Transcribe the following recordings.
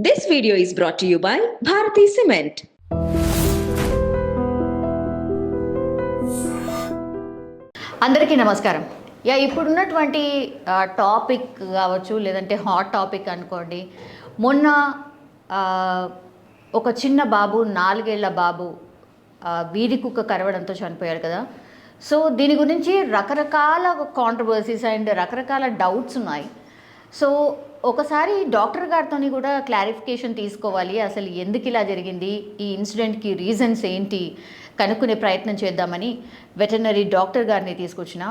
This video is brought to you by Bharati Cement. అందరికీ నమస్కారం. ఇప్పుడున్నటువంటి టాపిక్ కావచ్చు, లేదంటే హాట్ టాపిక్ అనుకోండి. మొన్న ఒక చిన్న బాబు, 4 ఏళ్ల బాబు వీధి కుక్క కరవడంతో చనిపోయాడు కదా. సో దీని గురించి రకరకాల కాంట్రవర్సీస్ అండ్ రకరకాల డౌట్స్ ఉన్నాయి. సో ఒకసారి డాక్టర్ గారితో కూడా క్లారిఫికేషన్ తీసుకోవాలి, అసలు ఎందుకు ఇలా జరిగింది, ఈ ఇన్సిడెంట్కి రీజన్స్ ఏంటి కనుక్కునే ప్రయత్నం చేద్దామని వెటర్నరీ డాక్టర్ గారిని తీసుకొచ్చిన.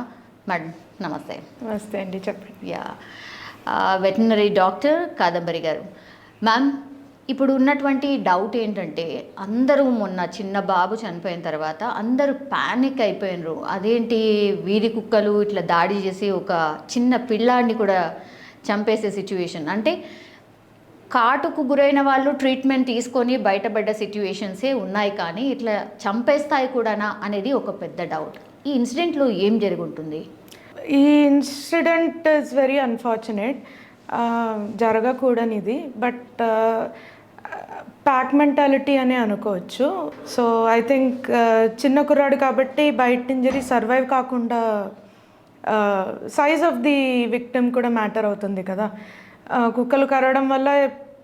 మేడం నమస్తే. నమస్తే అండి, చెప్పండి. వెటర్నరీ డాక్టర్ కాదంబరి గారు. మ్యామ్, ఇప్పుడు ఉన్నటువంటి డౌట్ ఏంటంటే, అందరూ మొన్న చిన్న బాబు చనిపోయిన తర్వాత అందరూ ప్యానిక్ అయిపోయినరు. అదేంటి వీధి కుక్కలు ఇట్లా దాడి చేసి ఒక చిన్న పిల్లాడిని కూడా చంపేసే సిచ్యువేషన్, అంటే కాటుకు గురైన వాళ్ళు ట్రీట్మెంట్ తీసుకొని బయటపడ్డ సిచ్యువేషన్సే ఉన్నాయి, కానీ ఇట్లా చంపేస్తాయి కూడానా అనేది ఒక పెద్ద డౌట్. ఈ ఇన్సిడెంట్లో ఏం జరుగుంటుంది? ఈ ఇన్సిడెంట్ ఇస్ వెరీ అన్ఫార్చునేట్, జరగకూడనిది. బట్ ప్యాక్ మెంటాలిటీ అనే అనుకోవచ్చు. సో ఐ థింక్ చిన్న కుర్రాడు కాబట్టి బయట ఇంజరీ సర్వైవ్ కాకుండా సైజ్ ఆఫ్ ది విక్టిమ్ కూడా మ్యాటర్ అవుతుంది కదా. కుక్కలు కరవడం వల్ల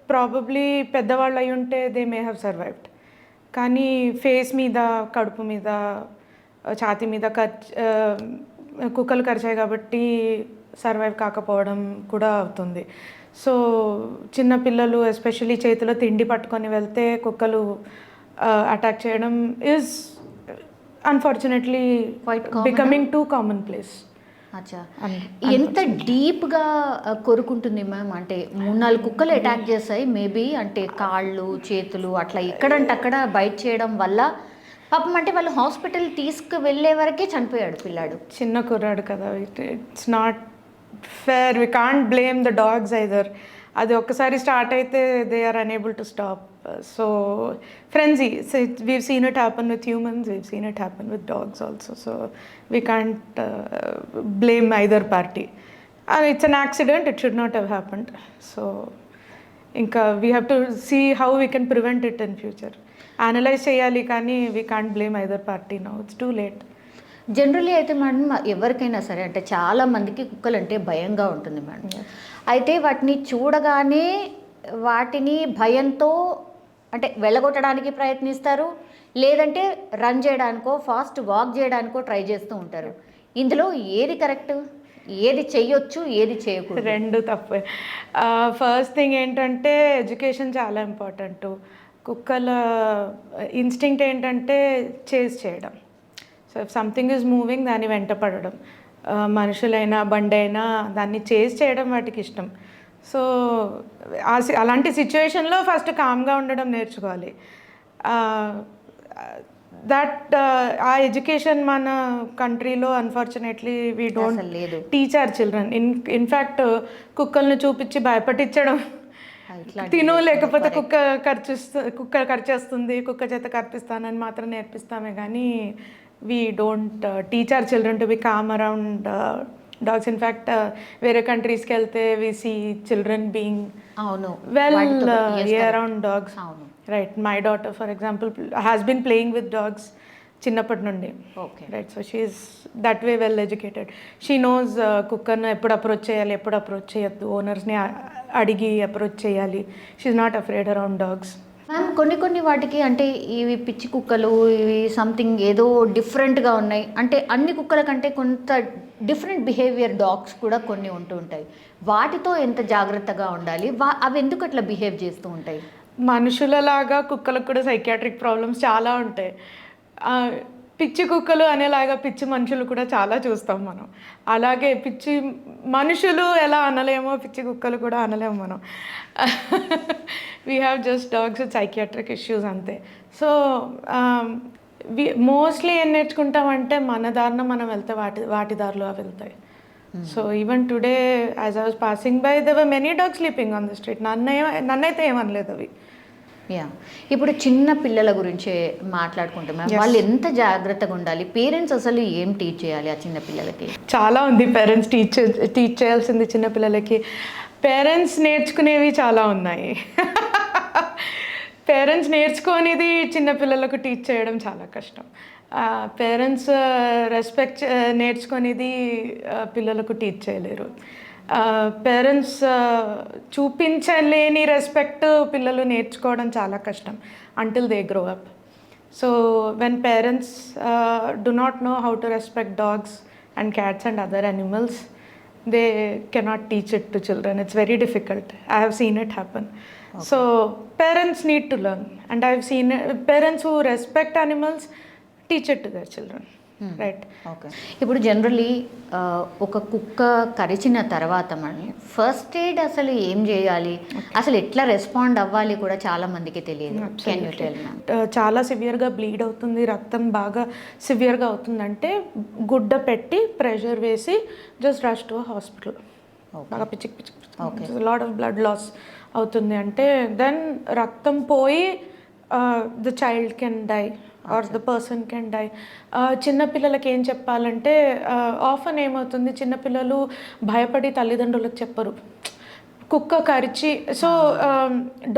ప్రాబబ్లీ పెద్దవాళ్ళు అయి ఉంటే దే మే హ్యావ్ సర్వైవ్డ్, కానీ ఫేస్ మీద, కడుపు మీద, ఛాతీ మీద కుక్కలు కరిచాయి కాబట్టి సర్వైవ్ కాకపోవడం కూడా అవుతుంది. సో చిన్న పిల్లలు ఎస్పెషల్లీ చేతిలో తిండి పట్టుకొని వెళ్తే కుక్కలు అటాక్ చేయడం is unfortunately becoming two common place. అచ్చా, ఎంత డీప్గా కొరుకుంటుంది మ్యామ్? అంటే 3-4 కుక్కలు అటాక్ చేస్తాయి మేబీ, అంటే కాళ్ళు చేతులు అట్లా ఎక్కడంటే అక్కడ బైట్ చేయడం వల్ల పాపం, అంటే వాళ్ళు హాస్పిటల్ తీసుకువెళ్ళే వరకే చనిపోయాడు పిల్లాడు. చిన్న కుర్రాడు కదా, it's not fair. We can't blame the dogs either. అది ఒక్కసారి స్టార్ట్ అయితే they are unable to stop. So frenzy, so we've seen it happen with humans, we've seen it happen with dogs also, so we can't blame either party. It's an accident, it should not have happened. So inka we have to see how we can prevent it in future. Analyze cheyali, కానీ we can't blame either party now, it's too late. Generally అయితే madam, ఎవరికైనా సరే అంటే చాలా మందికి కుక్కలు అంటే భయంగా ఉంటుంది మేడం. అయితే వాటిని చూడగానే వాటిని భయంతో అంటే వెళ్ళగొట్టడానికి ప్రయత్నిస్తారు, లేదంటే రన్ చేయడానికో ఫాస్ట్ వాక్ చేయడానికో ట్రై చేస్తూ ఉంటారు. ఇందులో ఏది కరెక్ట్, ఏది చేయొచ్చు, ఏది చేయకూడదు? రెండు తప్పే. ఫస్ట్ థింగ్ ఏంటంటే ఎడ్యుకేషన్ చాలా ఇంపార్టెంట్. కుక్కల ఇన్స్టింక్ట్ ఏంటంటే చేజ్ చేయడం. So if something is moving దాన్ని వెంట పడడం, మనుషులైనా బండి అయినా దాన్ని చేజ్ చేయడం వాటికి ఇష్టం. సో అలాంటి సిచ్యువేషన్లో ఫస్ట్ కామ్గా ఉండడం నేర్చుకోవాలి. ఆ ఎడ్యుకేషన్ మన కంట్రీలో unfortunately we don't teach our children. In fact కుక్కల్ని చూపించి భయపట్టించడం, తిను లేకపోతే కుక్క ఖర్చేస్తుంది, కుక్క చేత కర్పిస్తానని మాత్రం నేర్పిస్తామే, కానీ we don't teach our children to be calm around dogs. In fact, వేరే కంట్రీస్కి వెళ్తే we see children being well around dogs. Right, my daughter for example has been playing with dogs చిన్నప్పటి నుండి. Right, so she is that way well educated. She knows కుక్కర్ను ఎప్పుడు approach చేయాలి, ఎప్పుడు approach చేయొద్దు, ఓనర్స్ని అడిగి అప్రోచ్ చేయాలి. she is not afraid around dogs. Ma'am, కొన్ని వాటికి అంటే ఇవి పిచ్చి కుక్కలు, ఇవి సంథింగ్ ఏదో డిఫరెంట్గా ఉన్నాయి అంటే అన్ని కుక్కల కంటే కొంత డిఫరెంట్ బిహేవియర్ డాగ్స్ కూడా కొన్ని ఉంటూ ఉంటాయి. వాటితో ఎంత జాగ్రత్తగా ఉండాలి? అవి ఎందుకు అట్లా బిహేవ్ చేస్తూ ఉంటాయి? మనుషులలాగా కుక్కలకు కూడా సైకియాట్రిక్ ప్రాబ్లమ్స్ చాలా ఉంటాయి. పిచ్చి కుక్కలు అనేలాగా పిచ్చి మనుషులు కూడా చాలా చూస్తాం మనం. అలాగే పిచ్చి మనుషులు ఎలా అనలేమో పిచ్చి కుక్కలు కూడా అనలేము మనం. We have just dogs with psychiatric issues అంతే. సో మోస్ట్లీ ఏం నేర్చుకుంటామంటే మన దారిన మనం వెళ్తే వాటి దారిలో అవి వెళ్తాయి. So even today as I was passing by there were many dogs sleeping on the street. నన్నైతే ఏమనలేదు అవి. ఇప్పుడు చిన్న పిల్లల గురించి మాట్లాడుకుంటాం, వాళ్ళు ఎంత జాగ్రత్తగా ఉండాలి? పేరెంట్స్ అసలు ఏం టీచ్ చేయాలి ఆ చిన్న పిల్లలకి? చాలా ఉంది పేరెంట్స్ టీచ్ చేయాల్సింది చిన్న పిల్లలకి. పేరెంట్స్ నేర్చుకునేవి చాలా ఉన్నాయి. పేరెంట్స్ నేర్చుకోనిది చిన్నపిల్లలకు టీచ్ చేయడం చాలా కష్టం. పేరెంట్స్ రెస్పెక్ట్ నేర్చుకునేది పిల్లలకు టీచ్ చేయలేరు. పేరెంట్స్ చూపించలేని రెస్పెక్ట్ పిల్లలు నేర్చుకోవడం చాలా కష్టం until they grow up. So when parents do not know how to respect dogs and cats and other animals, they cannot teach it to children. It's very difficult. I have seen it happen. Okay. So parents need to learn, and I've seen parents who respect animals teach it to their children. Right. Okay. ఇప్పుడు generally ఒక కుక్క కరిచిన తర్వాత మనం first aid అసలు ఏం చేయాలి, అసలు ఎట్లా రెస్పాండ్ అవ్వాలి కూడా చాలా మందికి తెలియదు. Can you tell ma'am? చాలా సివియర్గా బ్లీడ్ అవుతుంది, రక్తం బాగా సివియర్గా అవుతుందంటే గుడ్డ పెట్టి ప్రెషర్ వేసి జస్ట్ రష్ టు హాస్పిటల్. బాగా పిచ్చి లాట్ ఆఫ్ బ్లడ్ లాస్ అవుతుంది అంటే దెన్ రక్తం పోయి the child can die or the person can die. చిన్నపిల్లలకి ఏం చెప్పాలంటే ఆఫన్ ఏమవుతుంది, చిన్నపిల్లలు భయపడి తల్లిదండ్రులకు చెప్పరు కుక్క కరిచి. So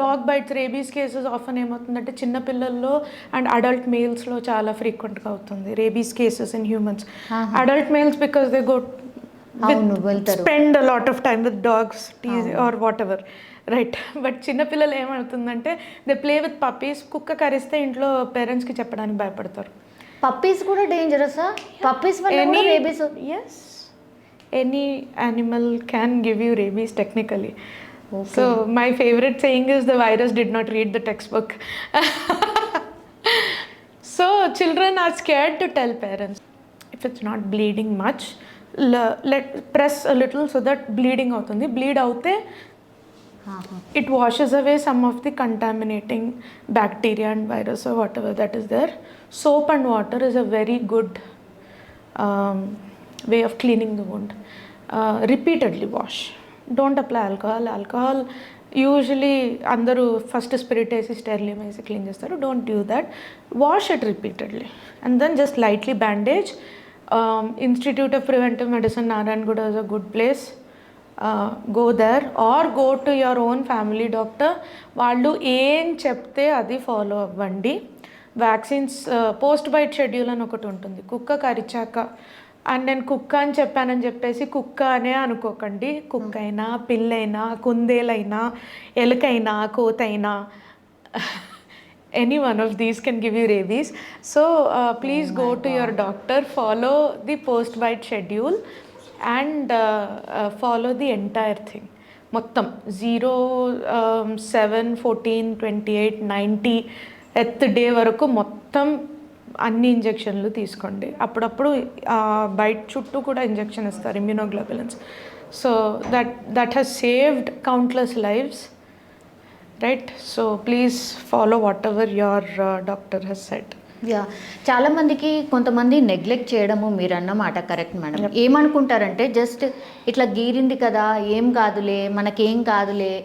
dog bites, rabies cases often ఏమవుతుందంటే చిన్నపిల్లల్లో అండ్ అడల్ట్ మేల్స్లో చాలా ఫ్రీక్వెంట్గా అవుతుంది rabies cases in humans. Adult males because they go spend a lot of time with dogs or whatever right, but. బట్ చిన్నపిల్లలు ఏమవుతుందంటే దే ప్లే విత్ పప్పీస్. కుక్క కరిస్తే ఇంట్లో పేరెంట్స్కి చెప్పడానికి భయపడతారు. పప్పీస్ కూడా డేంజరసా? పప్పీస్ వల్ల rabies? Yes, any animal can give you rabies technically. So my favourite saying is the virus did not read the textbook. So children are scared to tell parents. If it's not bleeding much, let press a little so that bleeding అవుతుంది. Bleed అవుతే it washes away some of the contaminating bacteria and virus or whatever that is there. Soap and water is a very good way of cleaning the wound. Repeatedly wash. Don't apply alcohol. Alcohol usually andaru first spirit వేసి స్టెరిలియం వేసి clean చేస్తారు. Don't do that. Wash it repeatedly and then just lightly bandage. Institute of Preventive Medicine, Narayanguda is a good place. Go there or go to your own family doctor. వాళ్ళు ఏం చెప్తే అది follow అవ్వండి. Vaccines post byte schedule అని ఒకటి ఉంటుంది. కుక్క కరిచాక and నేను కుక్క అని చెప్పానని చెప్పేసి కుక్క అనే అనుకోకండి. కుక్క అయినా, పిల్లైనా, కుందేలైనా, ఎలుకైనా, కోతైనా, any one of these can give you rabies. So please go to your doctor, follow the post bite schedule and follow the entire thing. మొత్తం 0, 7, 14, 28, 90th డే వరకు మొత్తం అన్ని ఇంజెక్షన్లు తీసుకోండి. అప్పుడప్పుడు బయట చుట్టూ కూడా ఇంజెక్షన్ ఇస్తారు, immunoglobulins. So that has saved countless lives. Right. So please follow whatever your doctor has said. Yeah, చాలామందికి కొంతమంది నెగ్లెక్ట్ చేయడము మీరు అన్నమాట కరెక్ట్ మేడం. ఏమనుకుంటారంటే జస్ట్ ఇట్లా గీరింది కదా, ఏం కాదులే, మనకేం కాదులే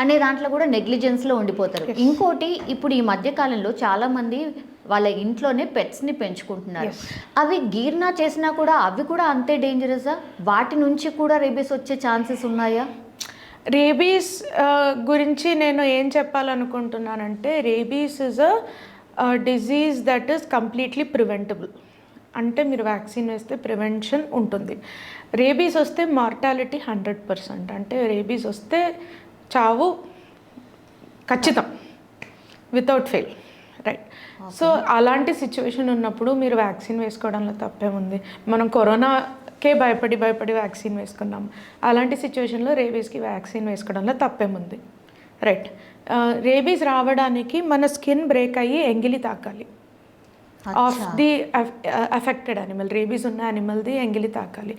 అనే దాంట్లో కూడా నెగ్లిజెన్స్లో ఉండిపోతారు. ఇంకోటి, ఇప్పుడు ఈ మధ్యకాలంలో చాలామంది వాళ్ళ ఇంట్లోనే పెట్స్ని పెంచుకుంటున్నారు. అవి గీర్నా చేసినా కూడా అవి కూడా అంతే డేంజరసా? వాటి నుంచి కూడా రేబీస్ వచ్చే ఛాన్సెస్ ఉన్నాయా? రేబీస్ గురించి నేను ఏం చెప్పాలనుకుంటున్నానంటే, rabies is a disease that is completely preventable. అంటే మీరు వ్యాక్సిన్ వేస్తే ప్రివెన్షన్ ఉంటుంది. రేబీస్ వస్తే మార్టాలిటీ 100%. అంటే రేబీస్ వస్తే చావు ఖచ్చితం, వితౌట్ ఫెయిల్, రైట్. సో అలాంటి సిచ్యువేషన్ ఉన్నప్పుడు మీరు వ్యాక్సిన్ వేసుకోవడంలో తప్పేముంది? మనం కరోనాకే భయపడి వ్యాక్సిన్ వేసుకున్నాం. అలాంటి సిచ్యువేషన్లో రేబీస్కి వ్యాక్సిన్ వేసుకోవడంలో తప్పేముంది, రైట్. రేబీస్ రావడానికి మన స్కిన్ బ్రేక్ అయ్యి ఎంగిలి తాకాలి of the affected animal. Rabies ఉన్న యానిమల్ది ఎంగిలి తాకాలి.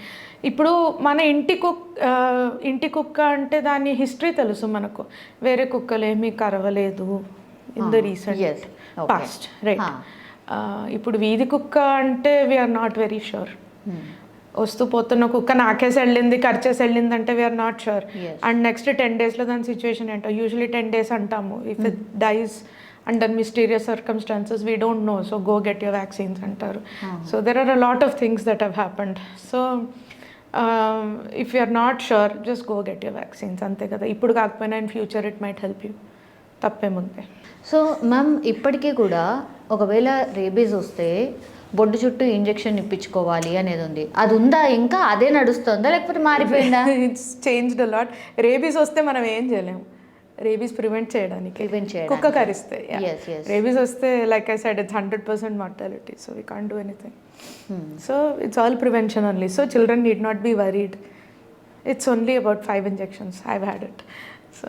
ఇప్పుడు మన ఇంటి కుక్క అంటే దాని హిస్టరీ తెలుసు మనకు. వేరే కుక్కలు ఏమీ కరవలేదు in the recent past, right. ఇప్పుడు వీధి కుక్క అంటే వీఆర్ నాట్ వెరీ షూర్. వస్తూ పోతున్న కుక్క నాకేసి వెళ్ళింది, ఖర్చేసి వెళ్ళింది అంటే we are not sure. And next 10 daysలో దాని సిచ్యువేషన్ ఏంటో. యూజువలీ 10 days అంటాము. If it dies under mysterious circumstances, we don't know, so go get your vaccines antaru. So there are a lot of things that have happened. So if you are not sure, just go get your vaccines ante kada. Ippudu kaakapoyina in future it might help you. తప్పేముంది. So ma'am ఇప్పటికీ కూడా ఒకవేళ rabies వస్తే బొడ్డు చుట్టూ injection ఇప్పించుకోవాలి అనేది ఉంది. అది ఉందా, ఇంకా అదే నడుస్తుందా లేకపోతే మారిపోయిందా? It's changed a lot. Rabies వస్తే మనం ఏం చేయలేము. రేబీస్ ప్రివెంట్ చేయడానికి కుక్క కరిస్తే, రేబీస్ వస్తే like I said it's 100% mortality, so we can't do anything. So it's all prevention only. So children need not be worried. It's only about 5 injections. I've had it. So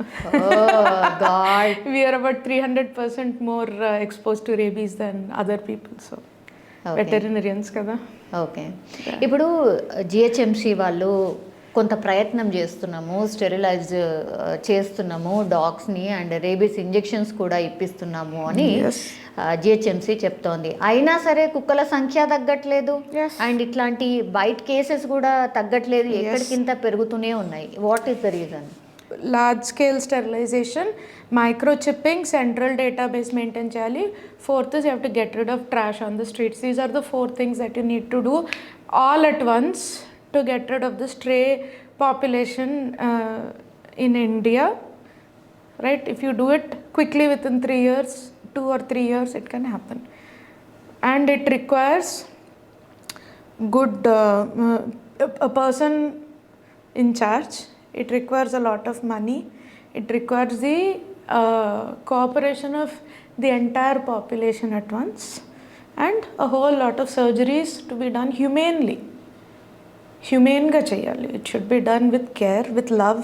God. We are about 300% more exposed to rabies than other people. So veterinarians కదా. Okay, ఇప్పుడు GHMC వాళ్ళు కొంత ప్రయత్నం చేస్తున్నాము, sterilise చేస్తున్నాము డాగ్స్ని and rabies injections కూడా ఇప్పిస్తున్నాము అని GHMC చెప్తోంది. అయినా సరే కుక్కల సంఖ్య తగ్గట్లేదు అండ్ ఇట్లాంటి బైట్ కేసెస్ కూడా తగ్గట్లేదు, ఎక్కడికింత పెరుగుతూనే ఉన్నాయి. What is the reason? Large scale sterilisation, microchipping, central database maintain చేయాలి. Fourth is you have to get rid of trash on the streets. These are the 4 things that you need to do all at once to get rid of the stray population in India, right? If you do it quickly within 3 years, 2 or 3 years, it can happen. And it requires good a person in charge. It requires a lot of money. It requires the cooperation of the entire population at once, and a whole lot of surgeries to be done humanely. హ్యూమెన్గా చేయాలి. It should be done with care, with love,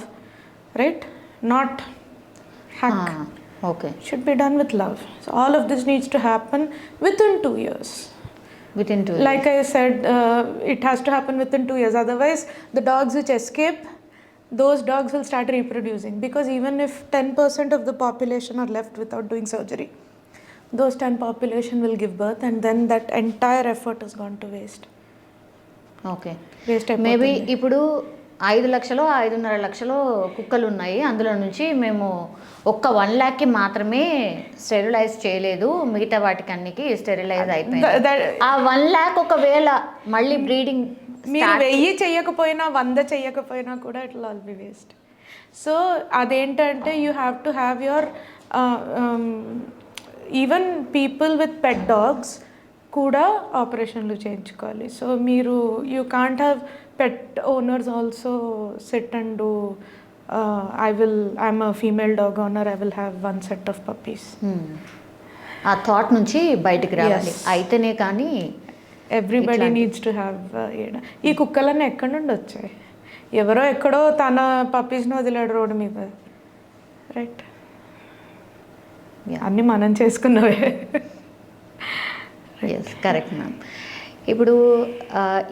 right? Not hack. Okay, should be done with love. So all of this needs to happen within 2 years. Within 2 years. Like I said, it has to happen within 2 years. Otherwise, the dogs which escape, those dogs will start reproducing. Because even if 10% of the population are left without doing surgery, those 10 population will give birth, and then that entire effort has gone to waste. Okay, maybe ఇప్పుడు 5 లక్షలు 5.5 లక్షలు కుక్కలు ఉన్నాయి, అందులో నుంచి మేము ఒక్క 1 lakh మాత్రమే స్టెరిలైజ్ చేయలేదు, మిగతా వాటికి అన్నికి స్టెరిలైజ్ అయిపోయింది. ఆ 1 lakh ఒకవేళ మళ్ళీ బ్రీడింగ్ మీరు 1000 చేయకపోయినా 100 చేయకపోయినా కూడా it will all be waste. So అదేంటంటే you have to have your even people with pet dogs కూడా ఆపరేషన్లు చేయించుకోవాలి. సో మీరు you can't have pet owners also sit and do I'm a female dog owner, I will have 1 set of puppies. ఆ thought నుంచి బయటికి రావాలి, అయితేనే కానీ ఎవ్రీబడి నీడ్స్ టు హ్యావ్. ఈ కుక్కలన్నీ ఎక్కడి నుండి వచ్చాయి? ఎవరో ఎక్కడో తన పప్పీస్ని వదిలాడు రోడ్డు మీద, రైట్? అన్నీ మనం చేసుకున్నవే. Yes, correct ma'am.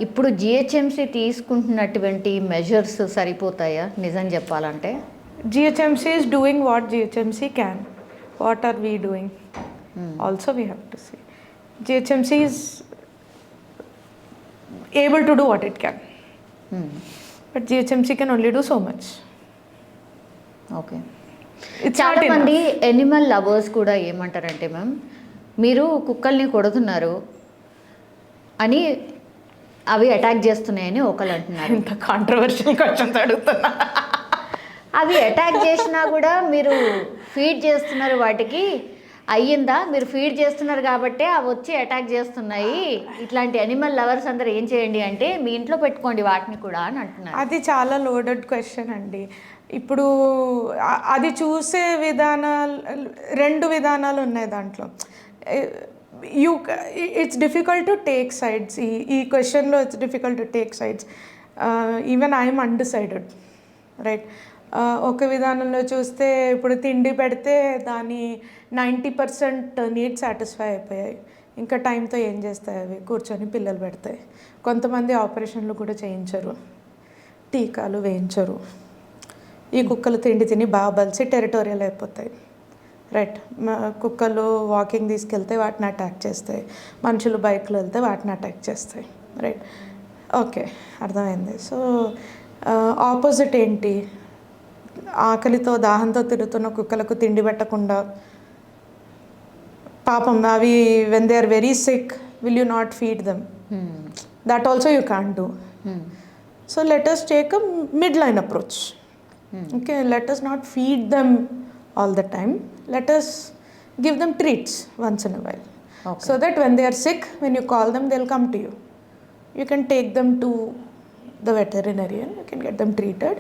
ఇప్పుడు జిహెచ్ఎంసి తీసుకుంటున్నటువంటి మెజర్స్ సరిపోతాయా నిజం చెప్పాలంటే? GHMC is doing what GHMC can. What are we doing? Also we have to see. GHMC is able to do what it can, but GHMC can only do so much. Okay, చాలా మంది Animal lovers కూడా ఏమంటారంటే ma'am, మీరు కుక్కల్ని కొడుతున్నారు అని అవి attack చేస్తున్నాయని ఒకళ్ళు అంటున్నారు. ఇంత కాంట్రవర్షియల్ క్వశ్చన్స్ అడుగుతున్నా. అవి అటాక్ చేసినా కూడా మీరు ఫీడ్ చేస్తున్నారు, వాటికి అయ్యిందా? మీరు ఫీడ్ చేస్తున్నారు కాబట్టి అవి వచ్చి అటాక్ చేస్తున్నాయి. ఇట్లాంటి అనిమల్ లవర్స్ అందరు ఏం చేయండి అంటే మీ ఇంట్లో పెట్టుకోండి వాటిని కూడా అని అంటున్నారు. అది చాలా లోడెడ్ క్వశ్చన్ అండి. ఇప్పుడు అది చూసే విధానాలు 2 విధానాలు ఉన్నాయి దాంట్లో. It's difficult to take sides. ఈ క్వశ్చన్లో it's difficult to take sides. Even I'm undecided, right? ఒక విధానంలో చూస్తే ఇప్పుడు తిండి పెడితే దాని 90% నీడ్స్ సాటిస్ఫై అయిపోయాయి. ఇంకా టైంతో ఏం చేస్తాయి అవి? కూర్చొని పిల్లలు పెడతాయి. కొంతమంది ఆపరేషన్లు కూడా చేయించరు, టీకాలు వేయించరు. ఈ కుక్కలు తిండి తిని బాగా బలిసి టెరిటోరియల్ అయిపోతాయి, రైట్? కుక్కలు వాకింగ్ తీసుకెళ్తే వాటిని అటాక్ చేస్తాయి, మనుషులు బైక్లో వెళ్తే వాటిని అటాక్ చేస్తాయి, రైట్? ఓకే, అర్థమైంది. సో ఆపోజిట్ ఏంటి? ఆకలితో దాహంతో తిరుగుతున్న కుక్కలకు తిండి పెట్టకుండా పాపం అవి when they are very sick will you not feed them? That also you can't do. So let us take a mid line approach. Okay, let us not feed them all the time. Let us give them treats once in a while. Okay. So that when they are sick, when you call them, they'll come to you. You can take them to the veterinarian, you can get them treated,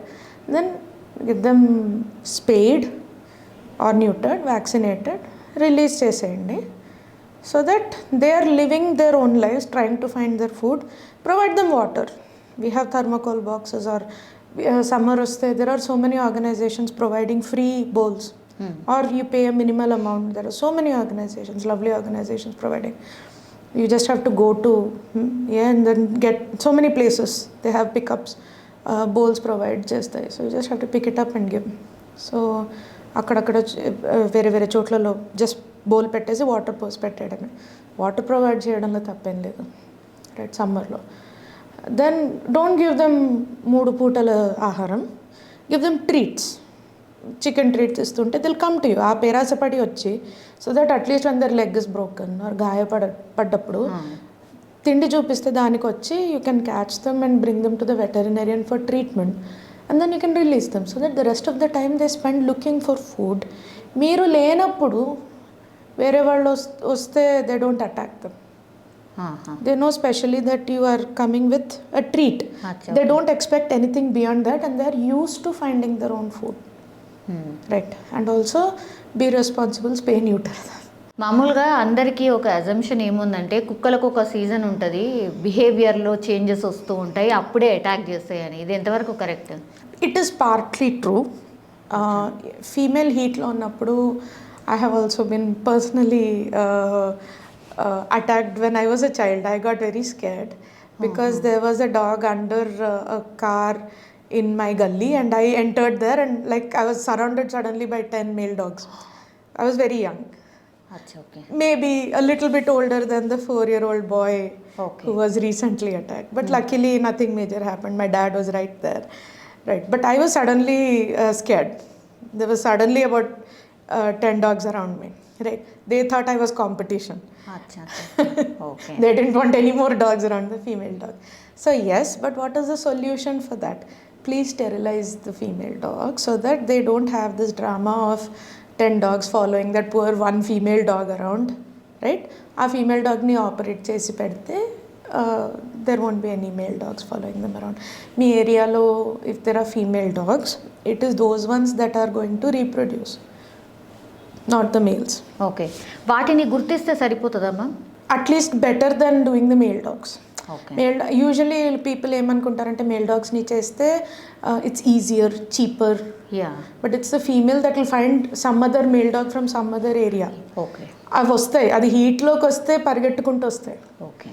then give them spayed or neutered, vaccinated, release cheseyandi. So that they are living their own lives, trying to find their food. Provide them water. We have thermocol boxes, or summer vaste there are so many organizations providing free bowls. Or you pay a minimal amount. There are so many organizations, lovely organizations providing. You just have to go to and then get so many places. They have pickups, bowls provide chestayi. So you just have to pick it up and give. So అక్కడక్కడ వేరే వేరే చోట్లలో just bowl పెట్టేసి water పోసి పెట్టేయడమే. Water provide చేయడంలో తప్పేం లేదు, right, సమ్మర్లో. దెన్ డోంట్ గివ్ దెమ్ 3 పూటల ఆహారం, give them treats. Chicken treats ఇస్తుంటే దిల్ కమ్ టు యూ. ఆ పేరాసపడి వచ్చి, so that at least one their leg is broken or పడ్డప్పుడు తిండి చూపిస్తే దానికి వచ్చి you can catch them and bring them to the veterinarian for treatment. And then you can release them, so that the rest of the time they spend looking for food. మీరు లేనప్పుడు వేరే వాళ్ళు వస్తే they don't attack them. They know specially that you are coming with a treat. They don't expect anything beyond that, and they are used to finding their own food. Right. And also be responsible, spay, neuter. మామూలుగా అందరికీ ఒక assumption ఏముందంటే కుక్కలకు ఒక season ఉంటుంది, బిహేవియర్లో changes వస్తూ ఉంటాయి, అప్పుడే అటాక్ చేస్తాయని. ఇది ఎంతవరకు correct? It is partly true. Female హీట్లో ఉన్నప్పుడు I have also been personally attacked when I was a child. I got very scared because there was a dog under a car in my gully, and I entered there, and like I was surrounded suddenly by 10 male dogs. I was very young. Okay. Maybe a little bit older than the 4-year-old boy who was recently attacked. But luckily nothing major happened. My dad was right there. Right. But I was suddenly scared. There was suddenly about 10 dogs around me. Right. They thought I was competition. Okay. They didn't want any more dogs around the female dog. So yes, but what is the solution for that? Please sterilize the female dog so that they don't have this drama of 10 dogs following that poor one female dog around, right? A female dog ni operate chesi pedte there won't be any male dogs following them around. Me area lo if there are female dogs, it is those ones that are going to reproduce, not the males. Okay. వాటిని గుర్తిస్తే సరిపోతుందా ma'am? At least better than doing the male dogs. Okay. Usually people ఏమనుకుంటారంటే male డాగ్స్ని చేస్తే it's easier, cheaper. But it's the female that will find some other male dog from some other area. Okay. అవి వస్తాయి, అది హీట్లోకి వస్తే పరిగెట్టుకుంటూ వస్తాయి. Okay.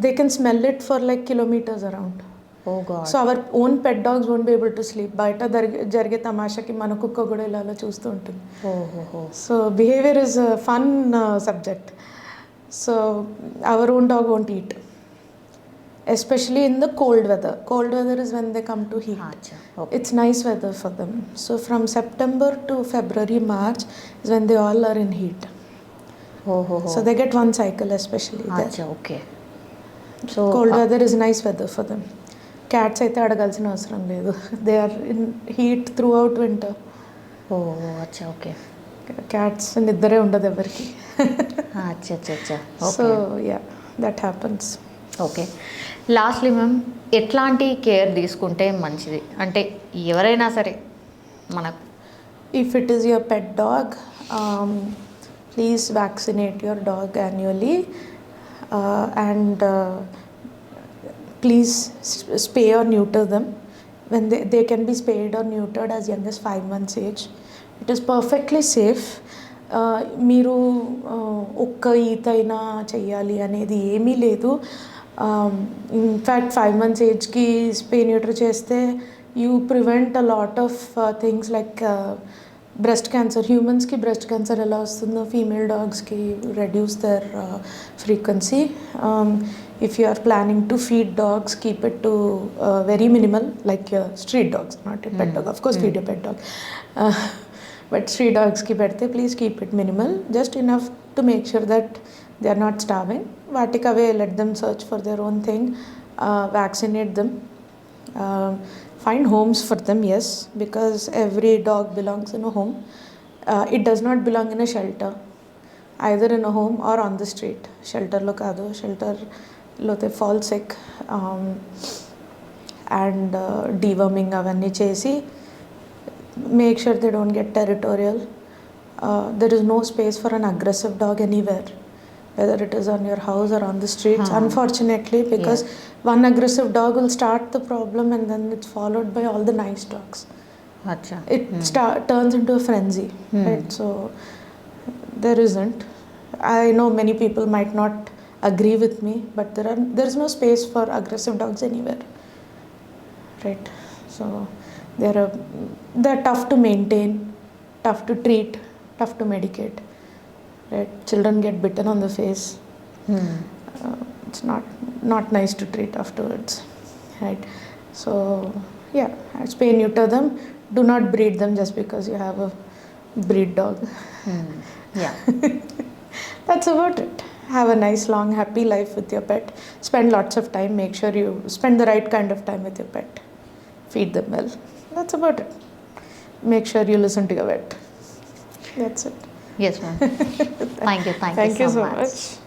They can smell it for like kilometres around. So our own pet dogs won't be able to sleep. బయట జరిగే తమాషాకి మన కుక్క కూడా ఇలా చూస్తూ ఉంటుంది. So behaviour is fun subject. So our own dog won't eat, especially in the cold weather. Cold weather is when they come to heat. Okay. It's nice weather for them. So from September to February, March is when they all are in heat. So they get one cycle especially there. Okay. So cold weather is nice weather for them. Cats అయితే అడగాల్సిన అవసరం లేదు. They are in heat throughout winter. Okay. Cats నిద్రే ఉండదు ఎవరికి. So yeah, that happens. Okay. Lastly ma'am, ఎట్లాంటి care తీసుకుంటే మంచిది అంటే ఎవరైనా సరే మనకు? If it is your pet dog, please vaccinate your dog annually, and please spay or neuter them. When they can be spayed or neutered as young as 5 months age. It is perfectly safe. మీరు ఒక్క ఈతైనా చెయ్యాలి అనేది ఏమీ లేదు. In fact 5 months ఏజ్కి spay neuter చేస్తే you prevent a lot of things like breast cancer. హ్యూమన్స్కి breast cancer ఎలా వస్తుందో ఫీమేల్ డాగ్స్కి reduce their frequency. If you are planning to feed dogs, keep it to very minimal, like street dogs, not a pet dog. Of course feed a pet dog, but street డాగ్స్కి పెడితే please keep it minimal, just enough to make sure that they are not starving. వాటికి అవే let them search for their own thing, vaccinate them, find homes for them, yes, because every dog belongs in a home, It does not belong in a shelter, either in a home or on the street. Shelter lo kaadu, shelter lo they fall sick, and deworming avanni chesi make sure they don't get territorial. There is no space for an aggressive dog anywhere, whether it is on your house or on the streets, unfortunately, because one aggressive dog will start the problem and then it's followed by all the nice dogs. Acha. It turns into a frenzy, right? So there isn't. I know many people might not agree with me, but there's no space for aggressive dogs anywhere, right? So they're tough to maintain, tough to treat, tough to medicate, right? Children get bitten on the face. It's not nice to treat afterwards, right? So yeah, spay neuter them. Do not breed them just because you have a breed dog. Yeah. That's about it. Have a nice, long, happy life with your pet. Spend lots of time. Make sure you spend the right kind of time with your pet. Feed them well. That's about it. Make sure you listen to your vet. That's it. Yes, ma'am. Thank you Thank you so much. much.